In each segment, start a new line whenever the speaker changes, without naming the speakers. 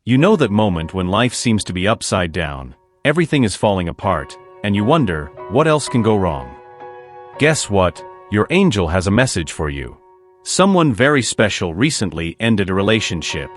You know that moment when life seems to be upside down, everything is falling apart, and you wonder, what else can go wrong? Guess what? Your angel has a message for you. Someone very special recently ended a relationship,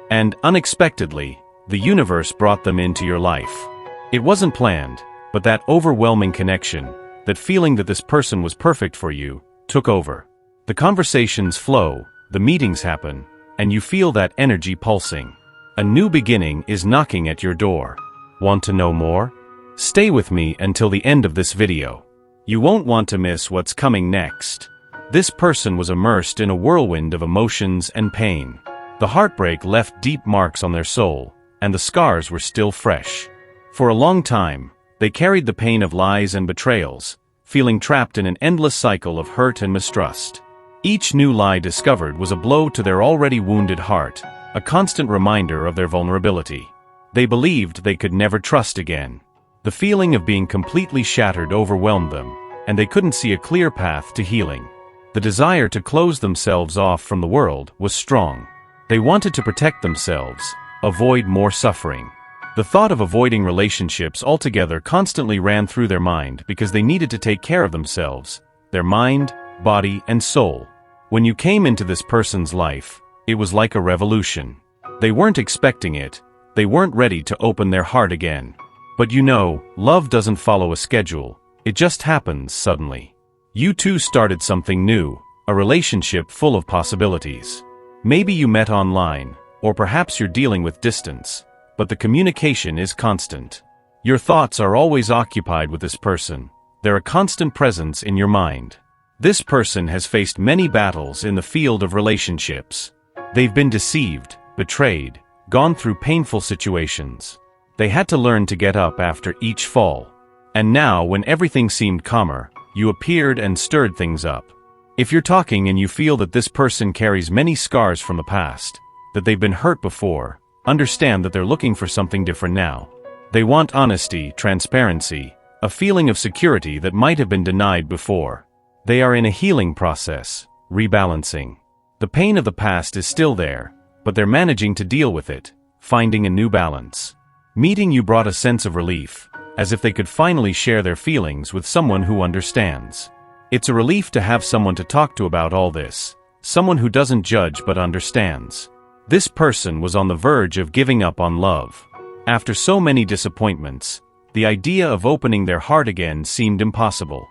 and unexpectedly, the universe brought them into your life. It wasn't planned, but that overwhelming connection, that feeling that this person was perfect for you, took over. The conversations flow, the meetings happen, and you feel that energy pulsing. A new beginning is knocking at your door. Want to know more? Stay with me until the end of this video. You won't want to miss what's coming next. This person was immersed in a whirlwind of emotions and pain. The heartbreak left deep marks on their soul, and the scars were still fresh. For a long time, they carried the pain of lies and betrayals, feeling trapped in an endless cycle of hurt and mistrust. Each new lie discovered was a blow to their already wounded heart, a constant reminder of their vulnerability. They believed they could never trust again. The feeling of being completely shattered overwhelmed them, and they couldn't see a clear path to healing. The desire to close themselves off from the world was strong. They wanted to protect themselves, avoid more suffering. The thought of avoiding relationships altogether constantly ran through their mind because they needed to take care of themselves, their mind, body, and soul. When you came into this person's life, it was like a revolution. They weren't expecting it. They weren't ready to open their heart again. But you know, love doesn't follow a schedule. It just happens suddenly. You two started something new, a relationship full of possibilities. Maybe you met online, or perhaps you're dealing with distance, but the communication is constant. Your thoughts are always occupied with this person. They're a constant presence in your mind. This person has faced many battles in the field of relationships. They've been deceived, betrayed, gone through painful situations. They had to learn to get up after each fall. And now, when everything seemed calmer, you appeared and stirred things up. If you're talking and you feel that this person carries many scars from the past, that they've been hurt before, understand that they're looking for something different now. They want honesty, transparency, a feeling of security that might have been denied before. They are in a healing process, rebalancing. The pain of the past is still there, but they're managing to deal with it, finding a new balance. Meeting you brought a sense of relief, as if they could finally share their feelings with someone who understands. It's a relief to have someone to talk to about all this, someone who doesn't judge but understands. This person was on the verge of giving up on love. After so many disappointments, the idea of opening their heart again seemed impossible.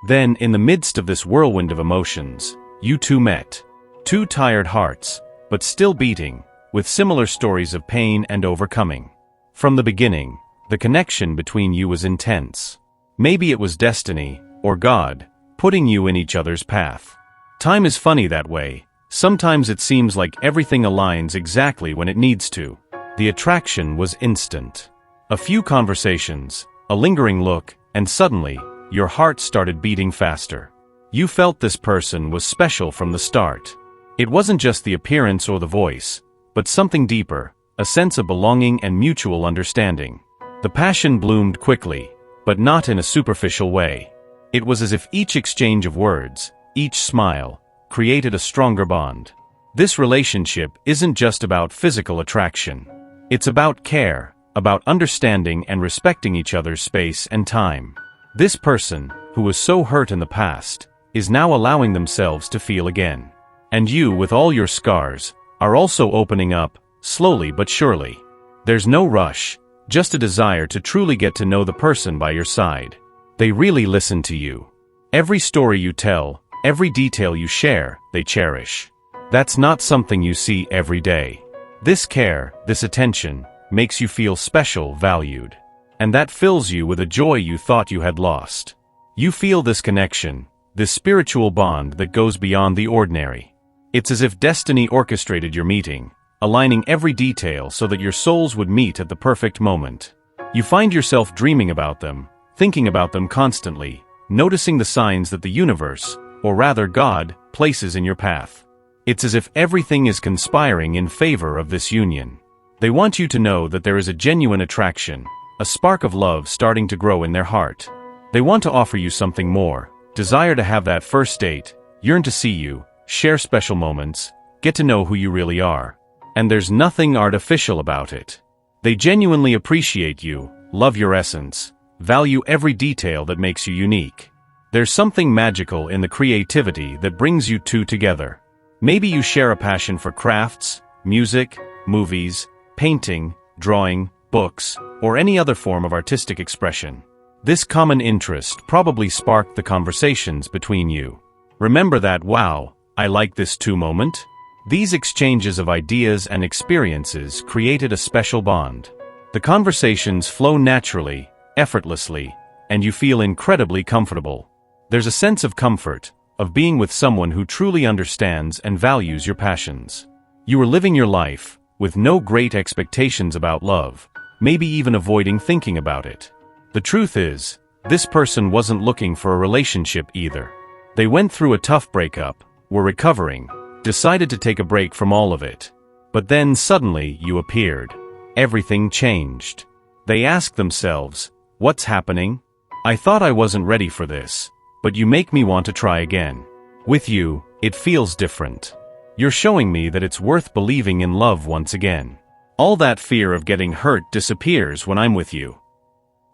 Then, in the midst of this whirlwind of emotions, you two met. Two tired hearts, but still beating, with similar stories of pain and overcoming. From the beginning, the connection between you was intense. Maybe it was destiny, or God, putting you in each other's path. Time is funny that way. Sometimes it seems like everything aligns exactly when it needs to. The attraction was instant. A few conversations, a lingering look, and suddenly, your heart started beating faster. You felt this person was special from the start. It wasn't just the appearance or the voice, but something deeper, a sense of belonging and mutual understanding. The passion bloomed quickly, but not in a superficial way. It was as if each exchange of words, each smile, created a stronger bond. This relationship isn't just about physical attraction. It's about care, about understanding and respecting each other's space and time. This person, who was so hurt in the past, is now allowing themselves to feel again. And you, with all your scars, are also opening up, slowly but surely. There's no rush, just a desire to truly get to know the person by your side. They really listen to you. Every story you tell, every detail you share, they cherish. That's not something you see every day. This care, this attention, makes you feel special, valued. And that fills you with a joy you thought you had lost. You feel this connection, this spiritual bond that goes beyond the ordinary. It's as if destiny orchestrated your meeting, aligning every detail so that your souls would meet at the perfect moment. You find yourself dreaming about them, thinking about them constantly, noticing the signs that the universe, or rather God, places in your path. It's as if everything is conspiring in favor of this union. They want you to know that there is a genuine attraction, a spark of love starting to grow in their heart. They want to offer you something more, desire to have that first date, yearn to see you, share special moments, get to know who you really are. And there's nothing artificial about it. They genuinely appreciate you, love your essence, value every detail that makes you unique. There's something magical in the creativity that brings you two together. Maybe you share a passion for crafts, music, movies, painting, drawing, books, or any other form of artistic expression. This common interest probably sparked the conversations between you. Remember that "wow, I like this too" moment? These exchanges of ideas and experiences created a special bond. The conversations flow naturally, effortlessly, and you feel incredibly comfortable. There's a sense of comfort, of being with someone who truly understands and values your passions. You are living your life, with no great expectations about love, maybe even avoiding thinking about it. The truth is, this person wasn't looking for a relationship either. They went through a tough breakup, were recovering, decided to take a break from all of it. But then suddenly you appeared. Everything changed. They asked themselves, "What's happening? I thought I wasn't ready for this, but you make me want to try again." With you, it feels different. You're showing me that it's worth believing in love once again. All that fear of getting hurt disappears when I'm with you.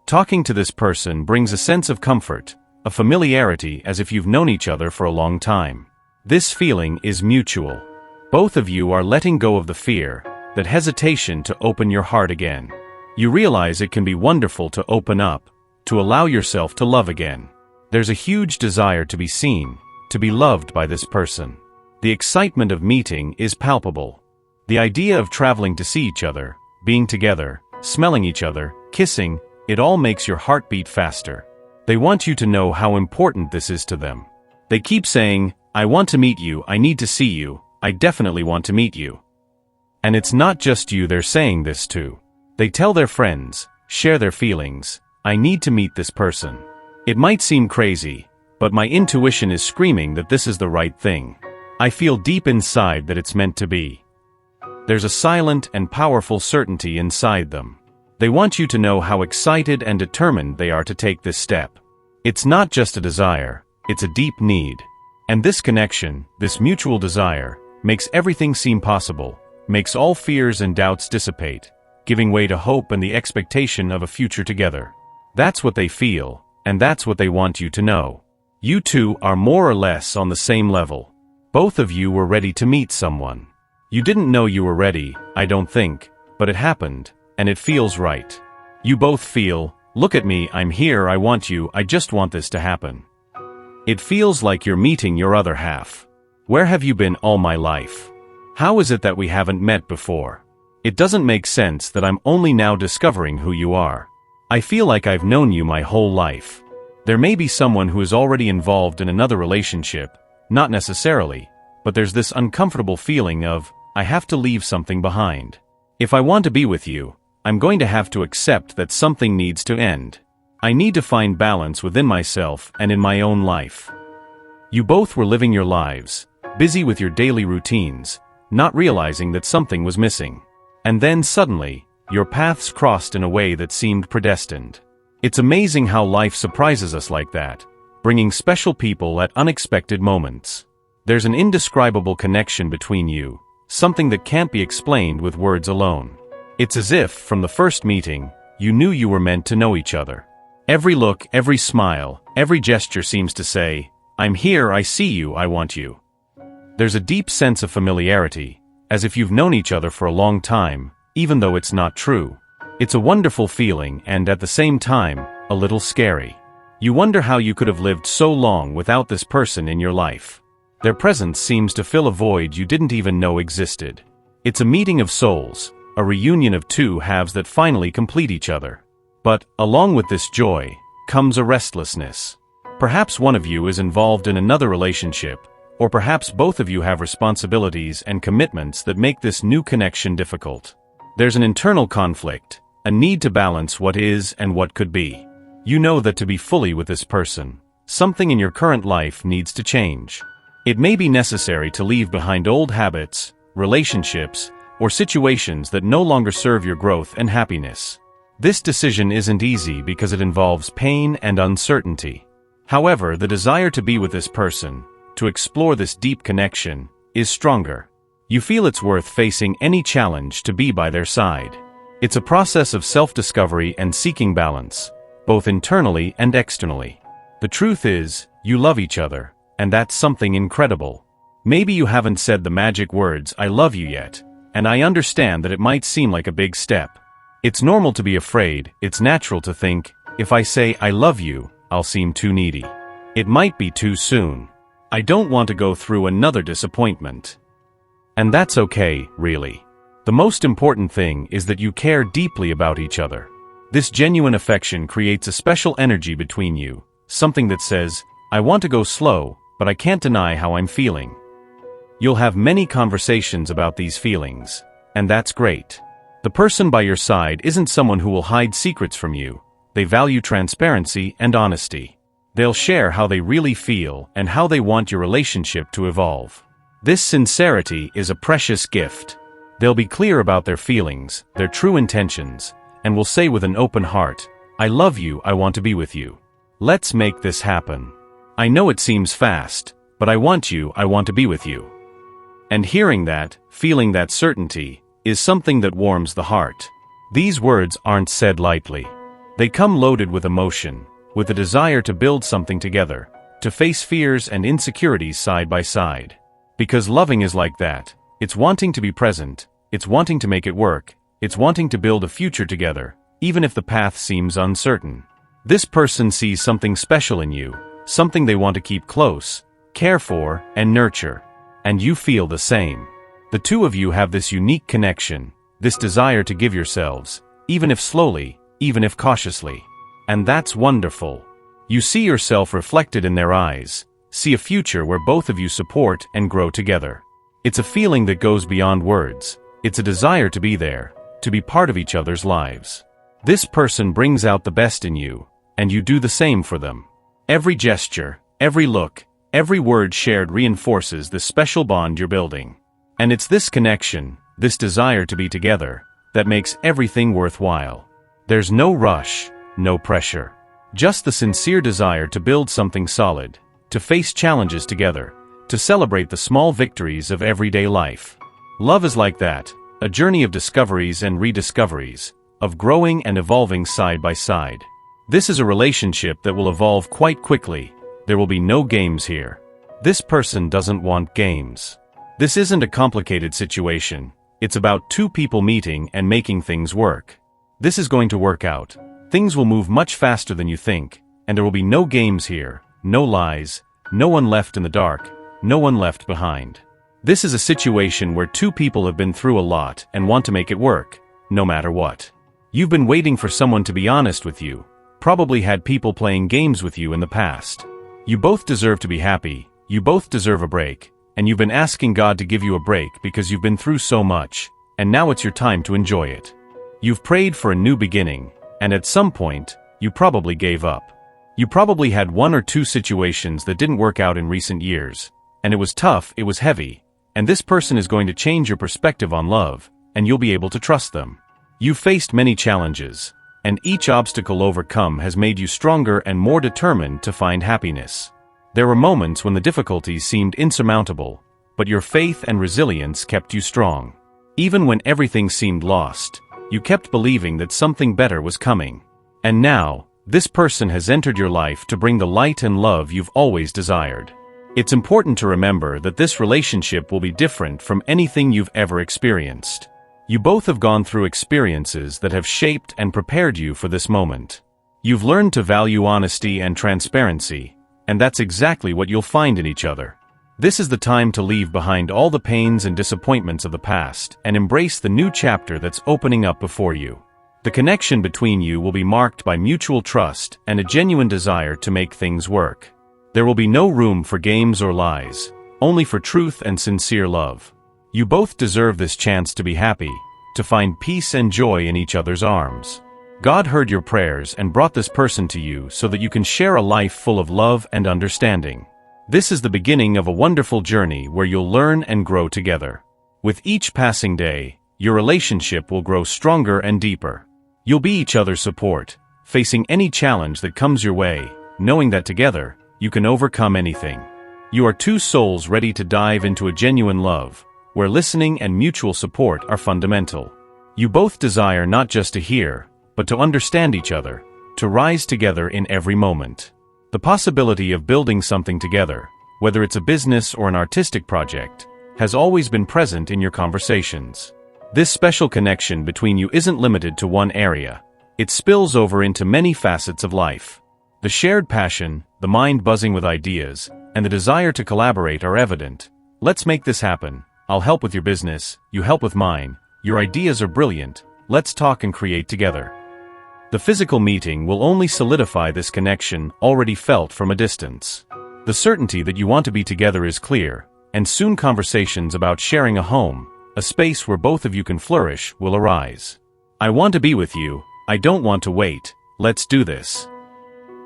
Talking to this person brings a sense of comfort, a familiarity, as if you've known each other for a long time. This feeling is mutual. Both of you are letting go of the fear, that hesitation to open your heart again. You realize it can be wonderful to open up, to allow yourself to love again. There's a huge desire to be seen, to be loved by this person. The excitement of meeting is palpable. The idea of traveling to see each other, being together, smelling each other, kissing, it all makes your heart beat faster. They want you to know how important this is to them. They keep saying, "I want to meet you, I need to see you, I definitely want to meet you." And it's not just you they're saying this to. They tell their friends, share their feelings, "I need to meet this person." It might seem crazy, but my intuition is screaming that this is the right thing. I feel deep inside that it's meant to be. There's a silent and powerful certainty inside them. They want you to know how excited and determined they are to take this step. It's not just a desire, it's a deep need. And this connection, this mutual desire, makes everything seem possible, makes all fears and doubts dissipate, giving way to hope and the expectation of a future together. That's what they feel, and that's what they want you to know. You two are more or less on the same level. Both of you were ready to meet someone. You didn't know you were ready, I don't think, but it happened, and it feels right. You both feel, "Look at me, I'm here, I want you, I just want this to happen." It feels like you're meeting your other half. Where have you been all my life? How is it that we haven't met before? It doesn't make sense that I'm only now discovering who you are. I feel like I've known you my whole life. There may be someone who is already involved in another relationship, not necessarily, but there's this uncomfortable feeling of, I have to leave something behind. If I want to be with you, I'm going to have to accept that something needs to end. I need to find balance within myself and in my own life. You both were living your lives, busy with your daily routines, not realizing that something was missing. And then suddenly, your paths crossed in a way that seemed predestined. It's amazing how life surprises us like that, bringing special people at unexpected moments. There's an indescribable connection between you, something that can't be explained with words alone. It's as if, from the first meeting, you knew you were meant to know each other. Every look, every smile, every gesture seems to say, "I'm here, I see you, I want you." There's a deep sense of familiarity, as if you've known each other for a long time, even though it's not true. It's a wonderful feeling and, at the same time, a little scary. You wonder how you could have lived so long without this person in your life. Their presence seems to fill a void you didn't even know existed. It's a meeting of souls, a reunion of two halves that finally complete each other. But, along with this joy, comes a restlessness. Perhaps one of you is involved in another relationship, or perhaps both of you have responsibilities and commitments that make this new connection difficult. There's an internal conflict, a need to balance what is and what could be. You know that to be fully with this person, something in your current life needs to change. It may be necessary to leave behind old habits, relationships, or situations that no longer serve your growth and happiness. This decision isn't easy because it involves pain and uncertainty. However, the desire to be with this person, to explore this deep connection, is stronger. You feel it's worth facing any challenge to be by their side. It's a process of self-discovery and seeking balance, both internally and externally. The truth is, you love each other, and that's something incredible. Maybe you haven't said the magic words "I love you" yet, and I understand that it might seem like a big step. It's normal to be afraid. It's natural to think, if I say "I love you," I'll seem too needy. It might be too soon. I don't want to go through another disappointment. And that's okay, really. The most important thing is that you care deeply about each other. This genuine affection creates a special energy between you, something that says, I want to go slow, but I can't deny how I'm feeling. You'll have many conversations about these feelings, and that's great. The person by your side isn't someone who will hide secrets from you. They value transparency and honesty. They'll share how they really feel and how they want your relationship to evolve. This sincerity is a precious gift. They'll be clear about their feelings, their true intentions, and will say with an open heart, I love you, I want to be with you. Let's make this happen. I know it seems fast, but I want you, I want to be with you. And hearing that, feeling that certainty, is something that warms the heart. These words aren't said lightly. They come loaded with emotion, with a desire to build something together, to face fears and insecurities side by side. Because loving is like that. It's wanting to be present, it's wanting to make it work, it's wanting to build a future together, even if the path seems uncertain. This person sees something special in you, something they want to keep close, care for, and nurture. And you feel the same. The two of you have this unique connection, this desire to give yourselves, even if slowly, even if cautiously. And that's wonderful. You see yourself reflected in their eyes, see a future where both of you support and grow together. It's a feeling that goes beyond words. It's a desire to be there, to be part of each other's lives. This person brings out the best in you, and you do the same for them. Every gesture, every look, every word shared reinforces the special bond you're building. And it's this connection, this desire to be together, that makes everything worthwhile. There's no rush, no pressure. Just the sincere desire to build something solid, to face challenges together, to celebrate the small victories of everyday life. Love is like that, a journey of discoveries and rediscoveries, of growing and evolving side by side. This is a relationship that will evolve quite quickly. There will be no games here. This person doesn't want games. This isn't a complicated situation. It's about two people meeting and making things work. This is going to work out. Things will move much faster than you think, and there will be no games here, no lies, no one left in the dark, no one left behind. This is a situation where two people have been through a lot and want to make it work, no matter what. You've been waiting for someone to be honest with you, probably had people playing games with you in the past. You both deserve to be happy, you both deserve a break, and you've been asking God to give you a break because you've been through so much, and now it's your time to enjoy it. You've prayed for a new beginning, and at some point, you probably gave up. You probably had one or two situations that didn't work out in recent years, and it was tough, it was heavy, and this person is going to change your perspective on love, and you'll be able to trust them. You've faced many challenges, and each obstacle overcome has made you stronger and more determined to find happiness. There were moments when the difficulties seemed insurmountable, but your faith and resilience kept you strong. Even when everything seemed lost, you kept believing that something better was coming. And now, this person has entered your life to bring the light and love you've always desired. It's important to remember that this relationship will be different from anything you've ever experienced. You both have gone through experiences that have shaped and prepared you for this moment. You've learned to value honesty and transparency, and that's exactly what you'll find in each other. This is the time to leave behind all the pains and disappointments of the past and embrace the new chapter that's opening up before you. The connection between you will be marked by mutual trust and a genuine desire to make things work. There will be no room for games or lies, only for truth and sincere love. You both deserve this chance to be happy, to find peace and joy in each other's arms. God heard your prayers and brought this person to you so that you can share a life full of love and understanding. This is the beginning of a wonderful journey where you'll learn and grow together. With each passing day, your relationship will grow stronger and deeper. You'll be each other's support, facing any challenge that comes your way, knowing that together, you can overcome anything. You are two souls ready to dive into a genuine love, where listening and mutual support are fundamental. You both desire not just to hear, but to understand each other, to rise together in every moment. The possibility of building something together, whether it's a business or an artistic project, has always been present in your conversations. This special connection between you isn't limited to one area. It spills over into many facets of life. The shared passion, the mind buzzing with ideas, and the desire to collaborate are evident. Let's make this happen. I'll help with your business, you help with mine. Your ideas are brilliant. Let's talk and create together. The physical meeting will only solidify this connection already felt from a distance. The certainty that you want to be together is clear, and soon conversations about sharing a home, a space where both of you can flourish, will arise. I want to be with you. I don't want to wait. Let's do this.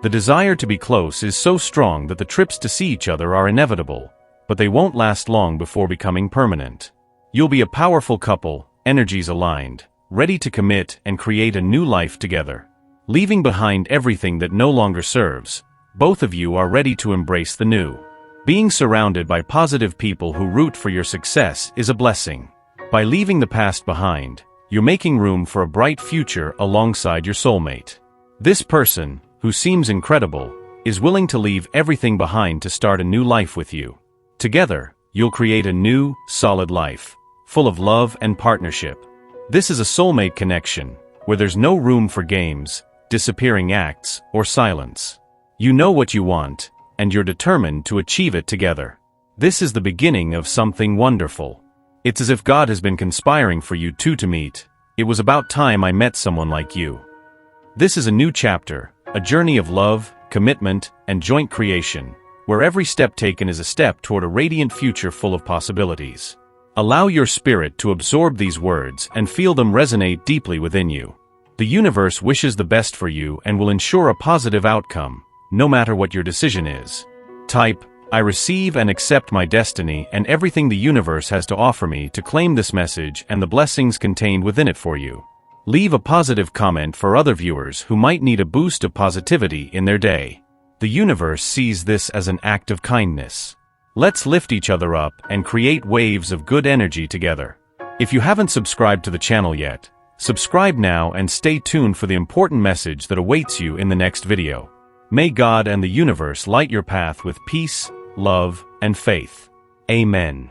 The desire to be close is so strong that the trips to see each other are inevitable, but they won't last long before becoming permanent. You'll be a powerful couple, energies aligned, ready to commit and create a new life together. Leaving behind everything that no longer serves, both of you are ready to embrace the new. Being surrounded by positive people who root for your success is a blessing. By leaving the past behind, you're making room for a bright future alongside your soulmate. This person, who seems incredible, is willing to leave everything behind to start a new life with you. Together, you'll create a new, solid life, full of love and partnership. This is a soulmate connection, where there's no room for games, disappearing acts, or silence. You know what you want, and you're determined to achieve it together. This is the beginning of something wonderful. It's as if God has been conspiring for you two to meet. It was about time I met someone like you. This is a new chapter, a journey of love, commitment, and joint creation, where every step taken is a step toward a radiant future full of possibilities. Allow your spirit to absorb these words and feel them resonate deeply within you. The universe wishes the best for you and will ensure a positive outcome, no matter what your decision is. Type, I receive and accept my destiny and everything the universe has to offer me to claim this message and the blessings contained within it for you. Leave a positive comment for other viewers who might need a boost of positivity in their day. The universe sees this as an act of kindness. Let's lift each other up and create waves of good energy together. If you haven't subscribed to the channel yet, subscribe now and stay tuned for the important message that awaits you in the next video. May God and the universe light your path with peace, love, and faith. Amen.